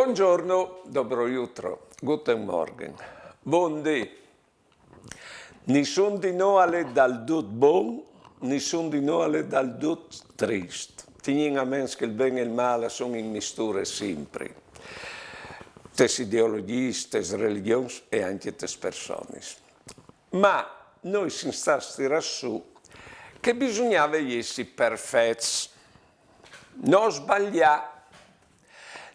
Buongiorno, dobro jutro, guten Morgen. Buondì. Nessun di noi alle dal dut bon, nessun di noi alle dal dut trist. Teniamo a mente che il bene e il male sono in misture sempre. Tes ideologie, tes religioni e anche tes persone. Ma noi si sta stirando su che bisognava essere perfetti, non sbagliare.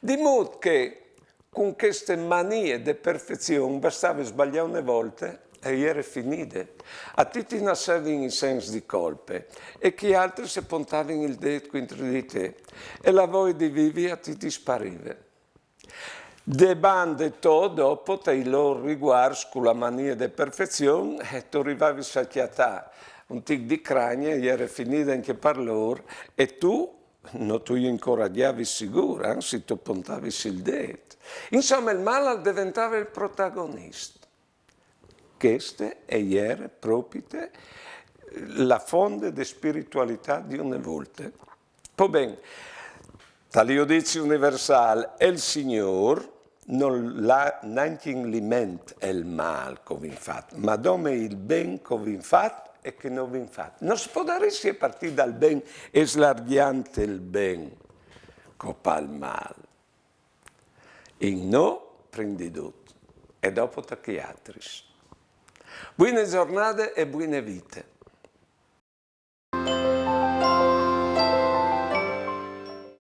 Di modo che con queste manie di perfezione bastava sbagliare una volta e era finita. A tutti nascevano in senso di colpe e chi altri si puntavano il dito contro di te e la voglia di vivere a tutti spariva. De bande to dopo te loro riguardo con la mania di perfezione e tu arrivavi a sacchiatà un tic di crania e era finita anche per loro e tu non ti incoraggiavi sicuro, anzi tu puntavi il dito. Insomma, il male diventava il protagonista. Questa era proprio la fonte di spiritualità di una volta. Poi bene, tale giudizio universale è il Signore, non l'ha neanche in mente il male come infatti, ma dove il ben come infatti e che non vi fate. Non si può dare sia partire dal ben e slargiante il ben, coppa il male. In no prendi tutto e dopo tocchi altri. Buone giornate e buone vite.